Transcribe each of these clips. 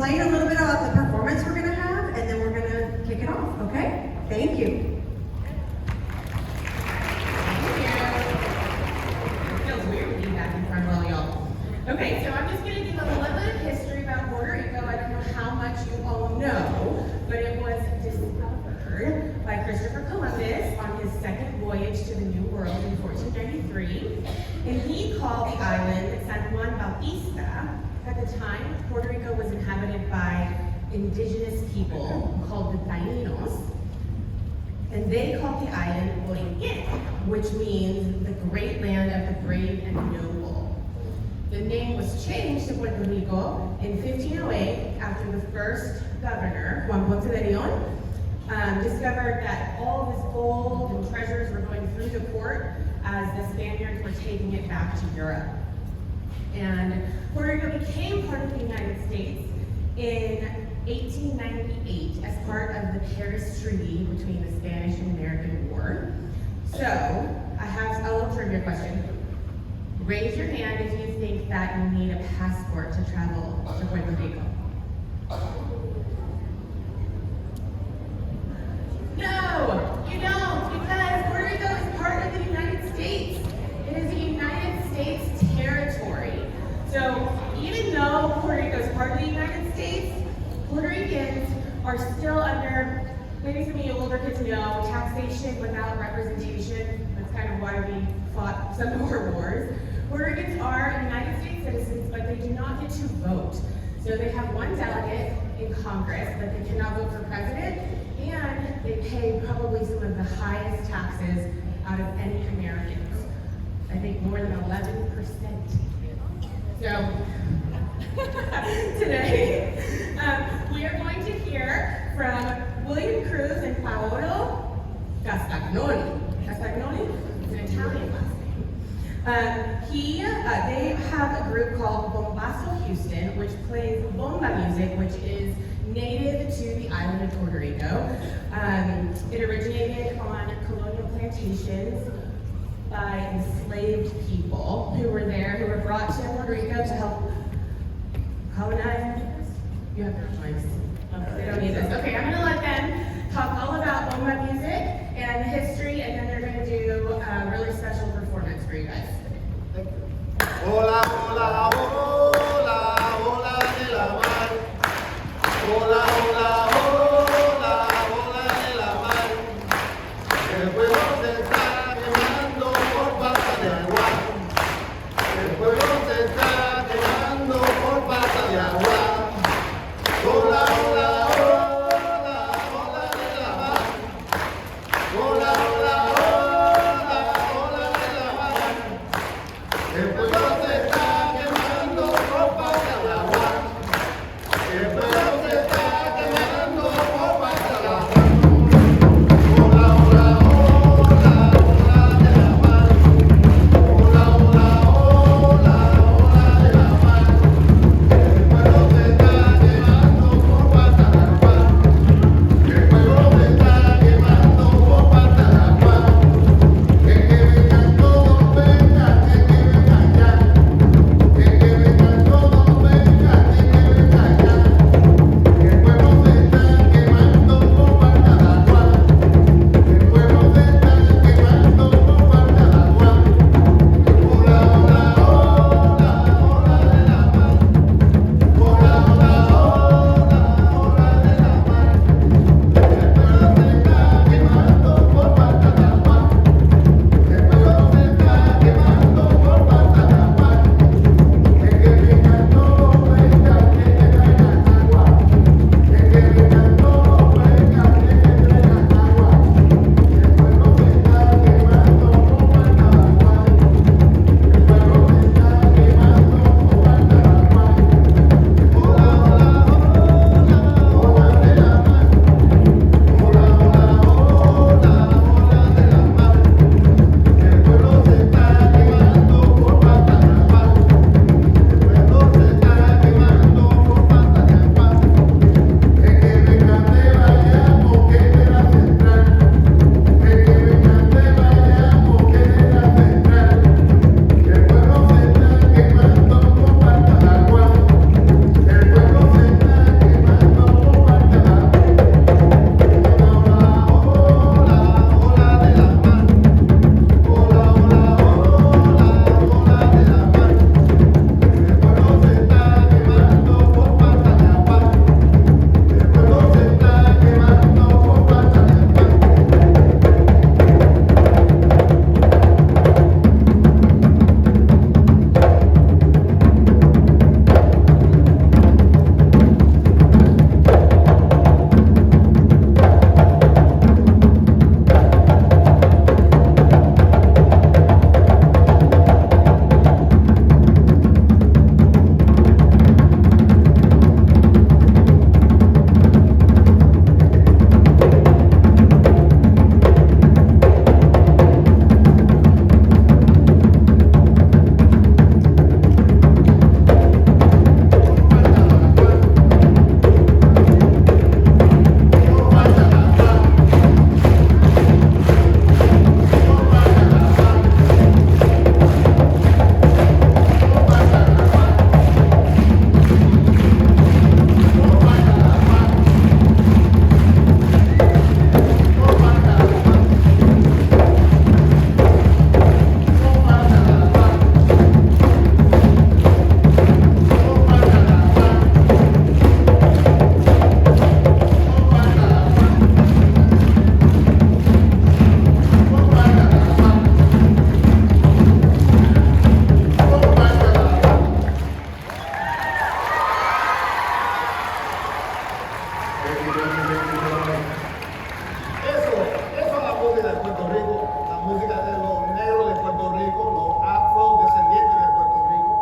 explain a little bit about the performance we're going to have, and then we're going to kick it off, okay? Thank you. Okay, so I'm just going to give a little bit of history about Puerto Rico. I don't know how much you all know, but it was discovered by Christopher Columbus on his second voyage to the New World in 1493. And he called the island San Juan Bautista. At the time, Puerto Rico was inhabited by indigenous people called the Taínos. And they called the island Borinquen, which means the great land of the brave and noble. The name was changed to Puerto Rico in 1508 after the first governor, Juan Ponce de Leon, discovered that all this gold and treasures were going through the port as the Spaniards were taking it back to Europe. And Puerto Rico became part of the United States in 1898 as part of the Paris Treaty between the Spanish and American War. So, I have a little trivia question. Raise your hand if you think that you need a passport to travel to Puerto Rico. No, you don't, because Puerto Rico is part of the United States. It is a United States territory. So even though Puerto Rico is part of the United States, Puerto Ricans are still under, maybe some of you older kids know, taxation without representation. That's kind of why we fought some of our wars. Puerto Ricans are United States citizens, but they do not get to vote. So they have one delegate in Congress, but they cannot vote for president, and they pay probably some of the highest taxes out of any Americans. I think more than 11%. So today, we are going to hear from William Cruz and Paolo Castagnoli. Castagnoli is an Italian last name. They have a group called Bombazo Houston, which plays bomba music, which is native to the island of Puerto Rico. It originated on colonial plantations by enslaved people who were there, who were brought to Puerto Rico to help colonize. You have no choice. They don't need this. Okay, I'm going to let them talk all about bomba music and the history, and then they're going to do a really special performance for you guys. Hola, hola, hola, hola de la mar. Hola, hola, hola, hola de la mar. El pueblo se está quemando por falta de agua. El pueblo se está quemando por falta de agua. Hola, hola, hola, hola de la mar. Hola, hola, hola, hola de la mar. El pueblo se está quemando. Eso es la música de Puerto Rico, la música de los negros de Puerto Rico, los afrodescendientes de Puerto Rico.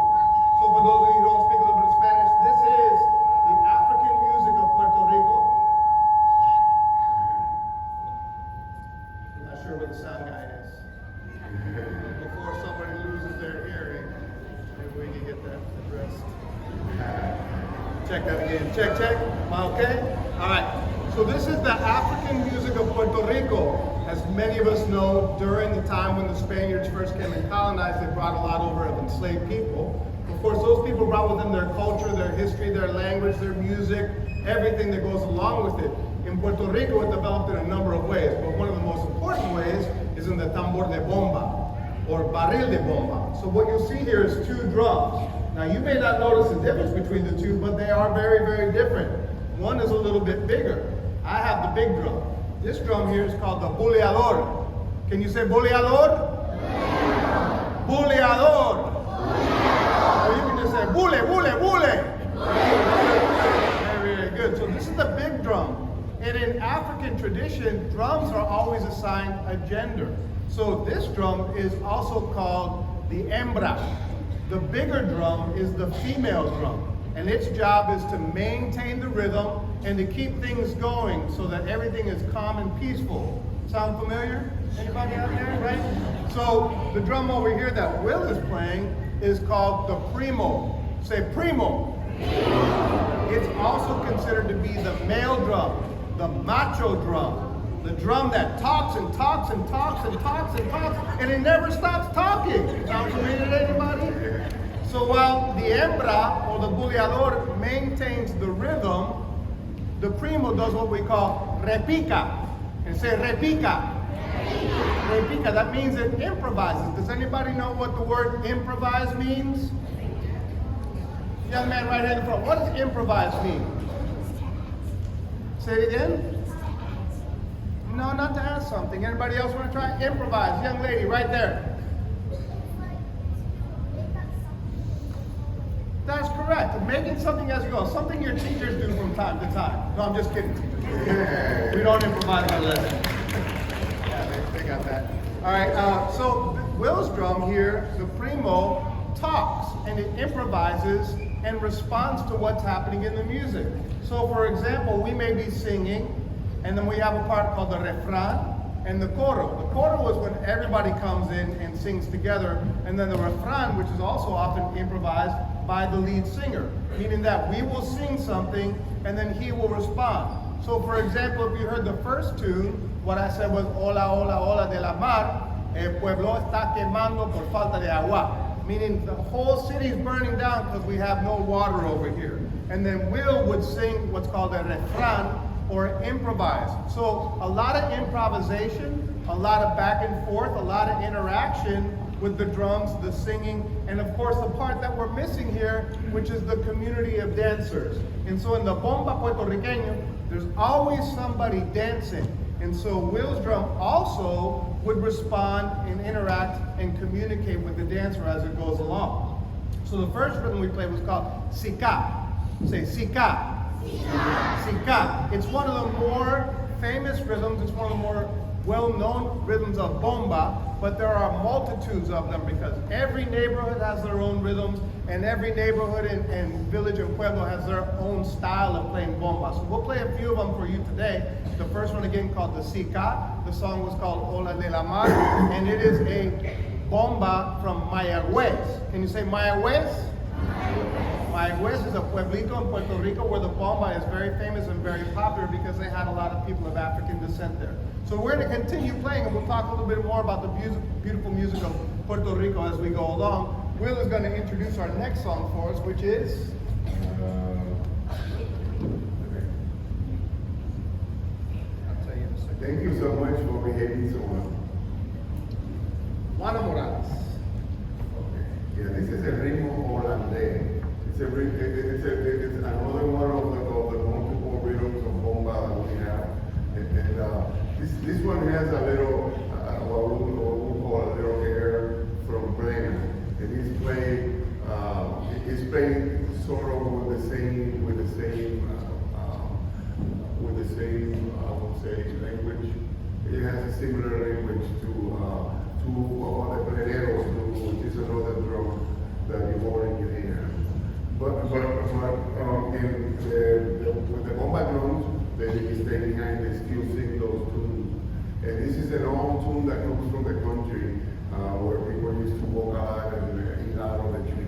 So for those of you who don't speak a little bit of Spanish, this is the African music of Puerto Rico. I'm not sure where the sound guy is. Before somebody loses their hearing, maybe we can get that addressed. Check that again. Check, check. Am I okay? All right. So this is the African music of Puerto Rico. As many of us know, during the time when the Spaniards first came and colonized, they brought a lot over of enslaved people. Of course, those people brought with them their culture, their history, their language, their music, everything that goes along with it. In Puerto Rico, it developed in a number of ways, but one of the most important ways is in the tambor de bomba, or barril de bomba. So what you'll see here is two drums. Now you may not notice the difference between the two, but they are very, very different. One is a little bit bigger. I have the big drum. This drum here is called the buleador. Can you say buleador? Buleador. Or you can just say bule, bule, bule. Very, very good. So this is the big drum. And in African tradition, drums are always assigned a gender. So this drum is also called the hembra. The bigger drum is the female drum. And its job is to maintain the rhythm and to keep things going so that everything is calm and peaceful. Sound familiar? Anybody out there, right? So the drum over here that Will is playing is called the primo. Say primo. It's also considered to be the male drum, the macho drum, the drum that talks and talks and talks and talks and talks, and it never stops talking. Sound familiar to anybody? So while the hembra or the buleador maintains the rhythm, the primo does what we call repica. And say repica. Repica, that means it improvises. Does anybody know what the word improvise means? Young man right here in the front, what does improvise mean? Say it again? No, not to ask something. Anybody else want to try? Improvise. Young lady right there. That's correct. Making something as you go. Something your teachers do from time to time. No, I'm just kidding. We don't improvise our lesson. Yeah, they got that. All right. So Will's drum here, the primo, talks and it improvises and responds to what's happening in the music. So, for example, we may be singing, and then we have a part called the refrán and the coro. The coro is when everybody comes in and sings together, and then the refrán, which is also often improvised by the lead singer, meaning that we will sing something and then he will respond. So for example, if you heard the first tune, what I said was hola, hola, hola de la mar, el pueblo está quemando por falta de agua, meaning the whole city is burning down because we have no water over here. And then Will would sing what's called a refrán, or improvise. So a lot of improvisation, a lot of back and forth, a lot of interaction with the drums, the singing, and of course the part that we're missing here, which is the community of dancers. And so in the bomba puertorriqueño, there's always somebody dancing. And so Will's drum also would respond and interact and communicate with the dancer as it goes along. So the first rhythm we played was called sika. Say sika. Sika. It's one of the more famous rhythms. It's one of the more well-known rhythms of bomba, but there are multitudes of them because every neighborhood has their own rhythms, and every neighborhood and village and pueblo has their own style of playing bomba. So we'll play a few of them for you today. The first one again called the Sika. The song was called Hola de la Mar, and it is a bomba from Mayagüez. Can you say Mayagüez? Mayagüez is a pueblito in Puerto Rico where the bomba is very famous and very popular because they had a lot of people of African descent there. So we're going to continue playing and we'll talk a little bit more about the beautiful music of Puerto Rico as we go along. Will is going to introduce our next song for us, which is... I'll tell you in a second. Thank you so much for behaving so well. Juana Morales. Okay. Yeah, this is a ritmo holandés. It's another one of the multiple rhythms of bomba that we have. And this one has a little, what we call a little air from Brena. And he's playing sort of with the an old tune that comes from the country where people used to walk out and eat out of the trees.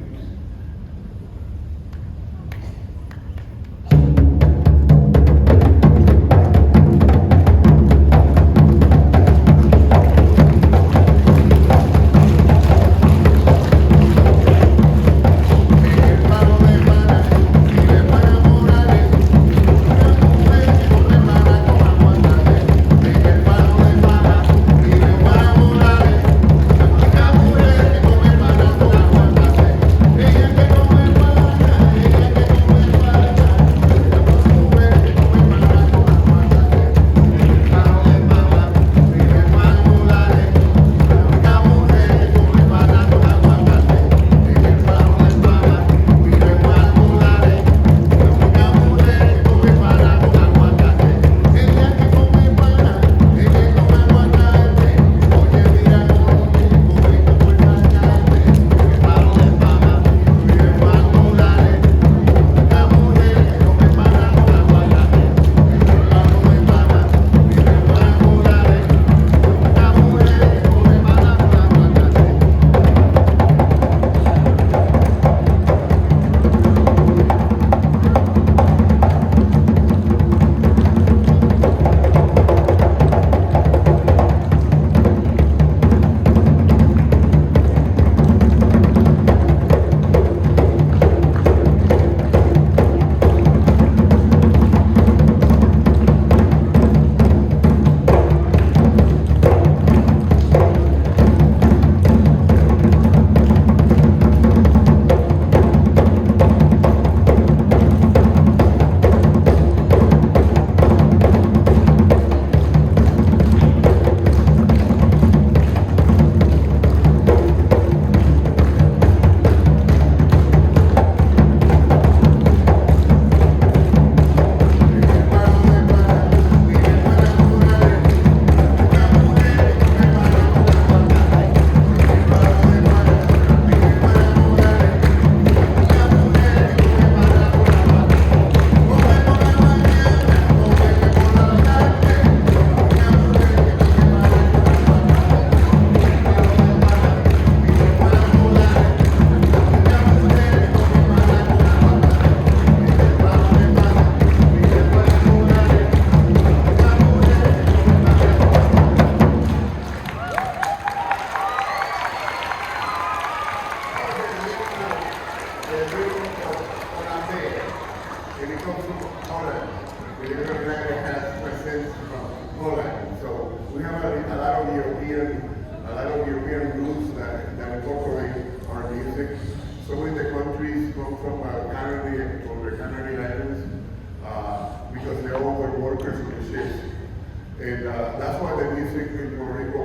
And that's why the music in Puerto Rico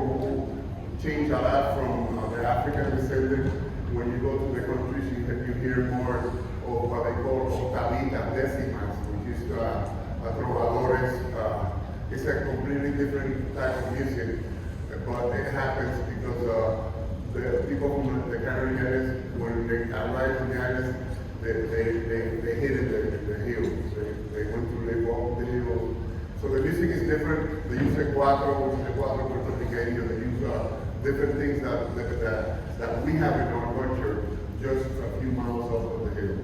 changed a lot from the African descendant. When you go to the countries, you hear more of what they call octavitas, décimas, which is trovadores. It's a completely different type of music, but it happens because the people from the Canary Islands, when they arrived in the islands, they hit the hills. They went to live up the hills. So the music is different. They use a cuatro, which is a cuatro puertorriqueño. They use different things that we have in our culture, just a few miles off of the hill.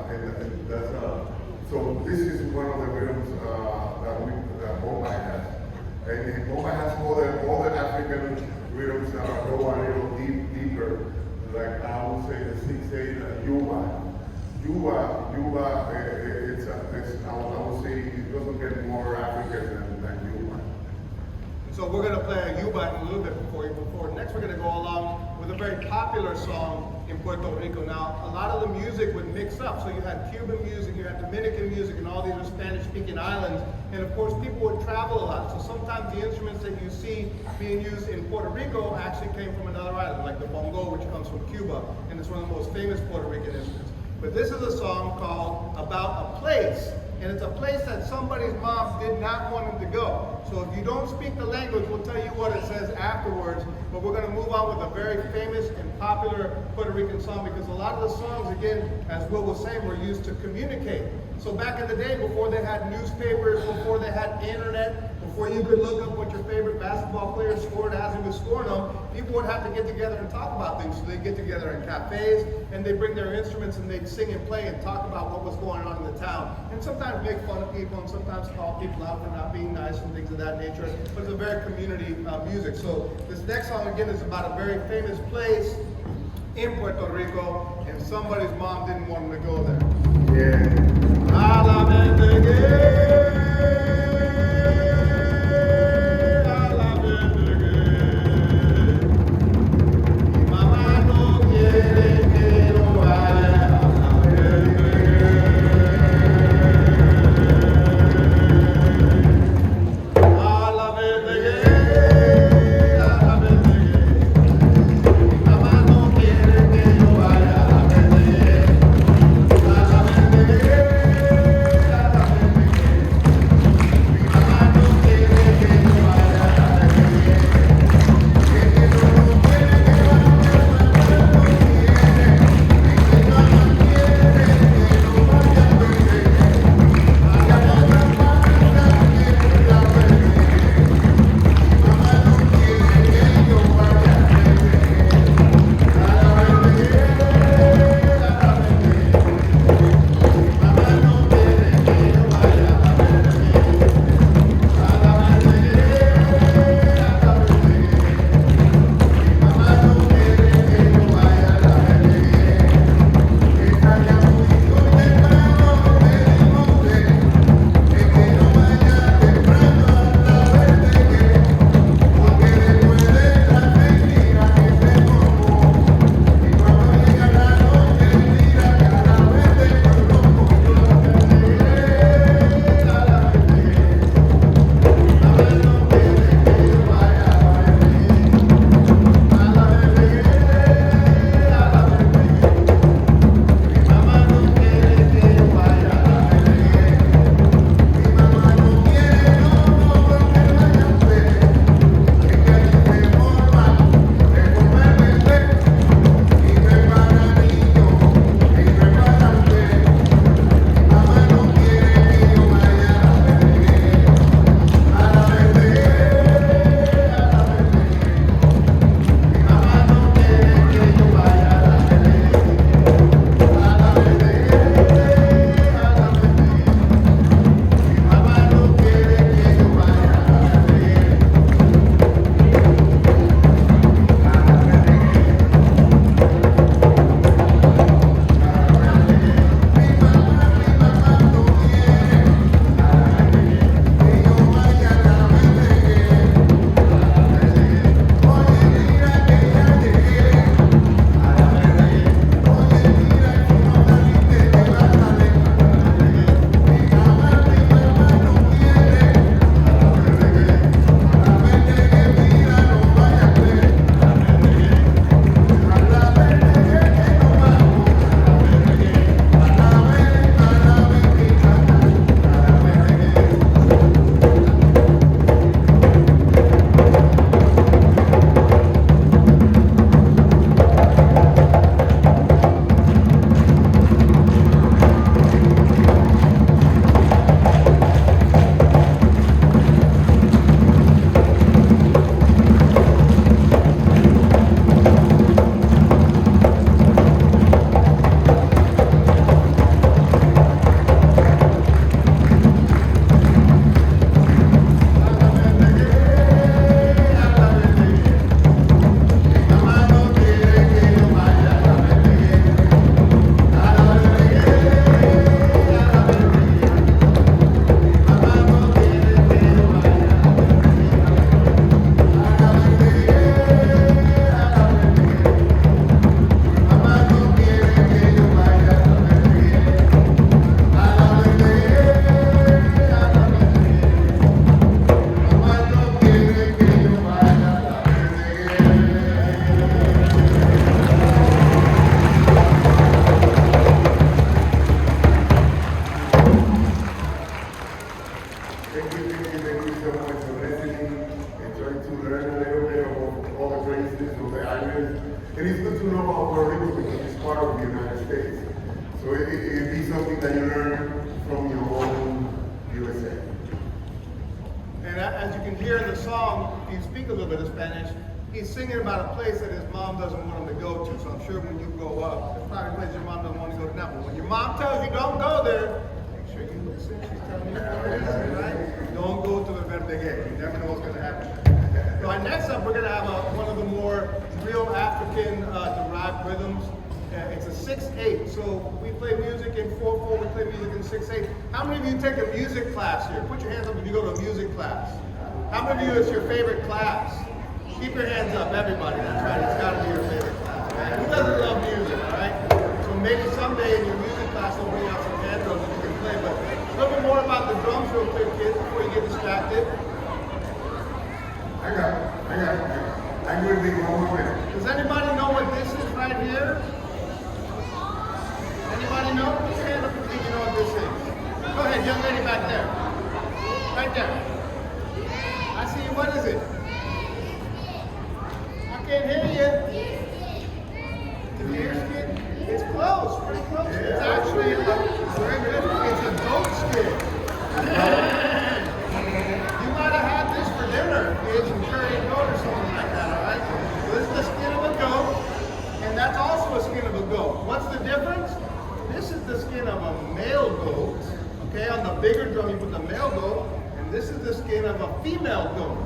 And that's so this is one of the rhythms that Bomba has. And Bomba has all the African rhythms that go a little deeper. Like I would say the 6/8 Yuba. Yuba, I would say it doesn't get more African than Yuba. So we're going to play a Yuba in a little bit before. Next we're going to go along with a very popular song in Puerto Rico. Now, a lot of the music would mix up. So you had Cuban music, you had Dominican music, and all these are Spanish-speaking islands. And of course, people would travel a lot. So sometimes the instruments that you see being used in Puerto Rico actually came from another island, like the bongo, which comes from Cuba. And it's one of the most famous Puerto Rican instruments. But this is a song called About a Place. And it's a place that somebody's mom did not want him to go. So if you don't speak the language, we'll tell you what it says afterwards. But we're going to move on with a very famous and popular Puerto Rican song, because a lot of the songs, again, as Will was saying, were used to communicate. So back in the day, before they had newspapers, before they had internet, before you could look up what your favorite basketball player scored as he was scoring them, people would have to get together and talk about things. So they'd get together in cafes, and they'd bring their instruments, and they'd sing and play and talk about what was going on in the town. And sometimes make fun of people, and sometimes call people out for not being nice and things of that nature. But it's a very community music. So this next song, again, is about a very famous place in Puerto Rico, and somebody's mom didn't want them to go there. Yeah. A la verde gay, a la verde gay. Mi mamá no quiere que yo vaya a la verde gay. A la verde gay, a la verde gay. Mi mamá no quiere que yo vaya a la verde gay. A la verde gay. And it's good to know about Puerto Rico because it's part of the United States. So it'd be something that you learn from hear in the song, if you speak a little bit of Spanish, he's singing about a place that his mom doesn't want him to go to. So I'm sure when you grow up, there's probably a place your mom doesn't want to go to now. But when your mom tells you don't go there, make sure you listen. She's telling you where it is, right? Don't go to the Verde Gate. You never know what's going to happen. So next up, we're going to have one of the more real African derived rhythms. It's a 6/8. So we play music in 4/4. We play music in 6/8. How many of you take a music class here? Put your hands up if you go to a music class. How many of you it's your favorite class? Keep your hands up, everybody. That's right. It's got to be your favorite class. Right? Who doesn't love music, all right? So maybe someday in your music class they'll bring out some hand drums that you can play. But a little bit more about the drums real quick, kids, before you get distracted. I got it. I'm going to take one more minute. Does anybody know what this is right here? Anybody know? Put your hand up if you know what this is. Go ahead, young lady back there. Right there. I see you. What is it? I can't hear you. The deer skin? It's close, pretty close. It's actually very good. It's a goat skin. You might have had this for dinner. It's some curry goat or something like that, all right? So this is the skin of a goat, and that's also a skin of a goat. What's the difference? This is the skin of a male goat. Okay, on the bigger drum you put the male goat, and this is the skin of a female goat.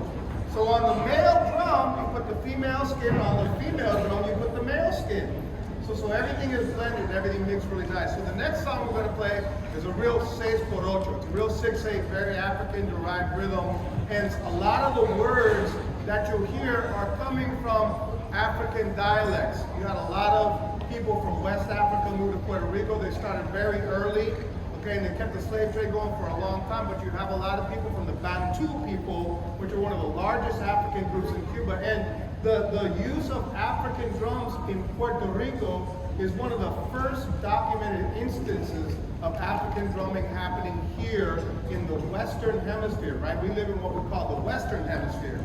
So on the male drum, you put the female skin, on the female drum, you put the male skin. So everything is blended, everything mixed really nice. So the next song we're going to play is a real 6/8. It's a real 6/8, very African-derived rhythm. Hence, a lot of the words that you'll hear are coming from African dialects. You had a lot of people from West Africa move to Puerto Rico. They started very early. Okay, and they kept the slave trade going for a long time, but you have a lot of people from the Bantu people, which are one of the largest African groups in Cuba. And the use of African drums in Puerto Rico is one of the first documented instances of African drumming happening here in the Western Hemisphere, right? We live in what we call the Western Hemisphere,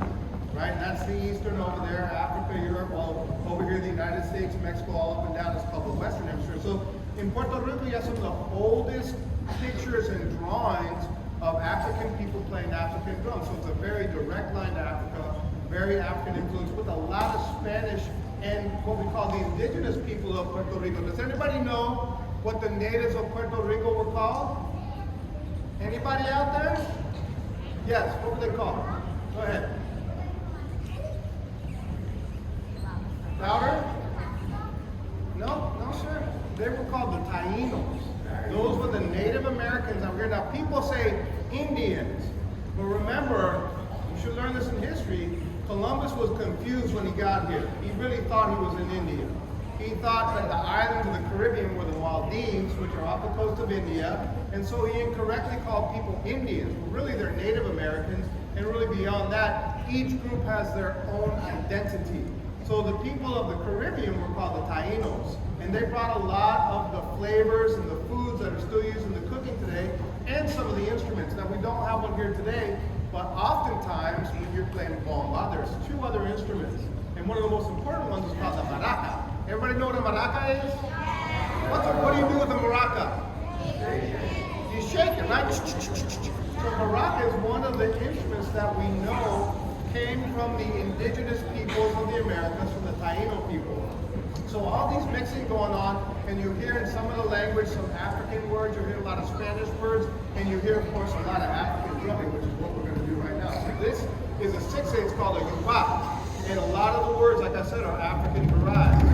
right? And that's the Eastern over there, Africa, Europe, all over here, the United States, Mexico, all up and down is called the Western Hemisphere. So in Puerto Rico, you have some of the oldest pictures and drawings of African people playing African drums. So it's a very direct line to Africa, very African influence with a lot of Spanish and what we call the indigenous people of Puerto Rico. Does anybody know what the natives of Puerto Rico were called? Anybody out there? Yes, what were they called? Go ahead. Louder? No, sir. They were called the Taínos. Those were the Native Americans out here. Now, people say Indians, but remember, you should learn this in history, Columbus was confused when he got here. He really thought he was in India. He thought that the islands of the Caribbean were the Maldives, which are off the coast of India, and so he incorrectly called people Indians. But really, they're Native Americans, and really beyond that, each group has their own identity. So the people of the Caribbean were called the Taínos, and they brought a lot of the flavors and the foods that are still used in the cooking today, and some of the instruments. Now, we don't have one here today, but oftentimes when you're playing bomba, there's two other instruments, and one of the most important ones is called the maraca. Everybody know what a maraca is? What do you do with a maraca? You shake it, right? So maraca is one of the instruments that we know came from the indigenous peoples of the Americas, from the Taíno people. So all these mixing going on, and you hear in some of the language some African words, you hear a lot of Spanish words, and you hear, of course, a lot of African drumming, which is what we're going to do right now. So this is a 6/8, it's called a yuba, and a lot of the words, like I said, are African derived.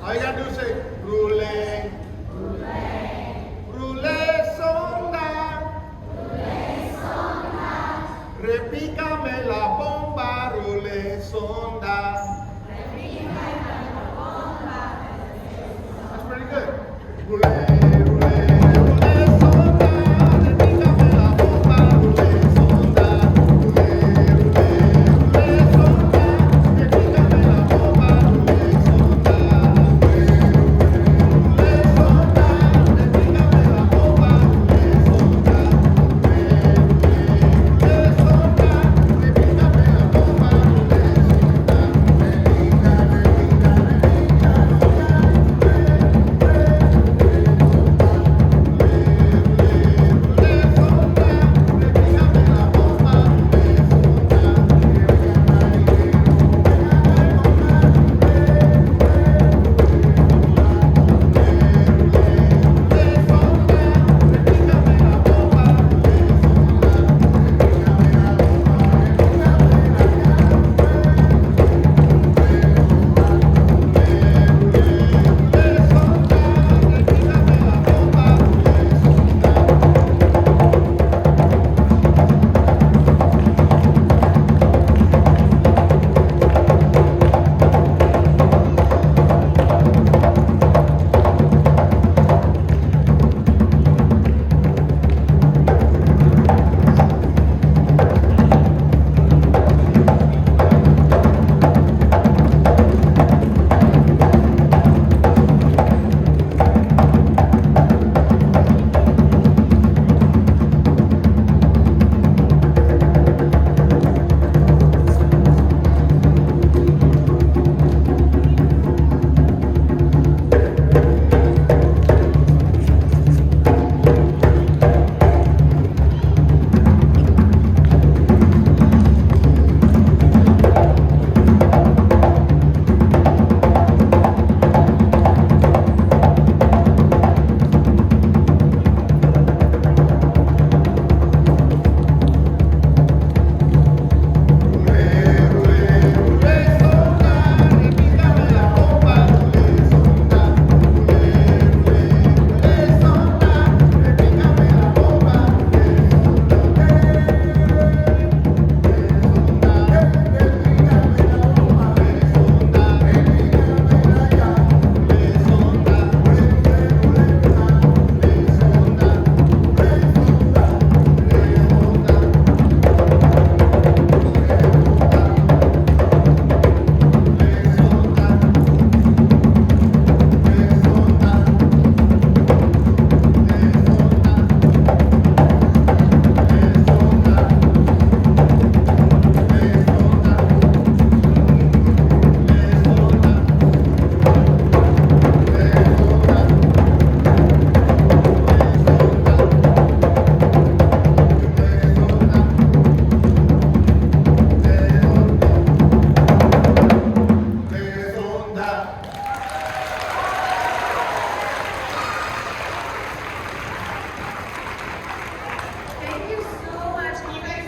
All you gotta do is say, roulette, roulette, roulette, You guys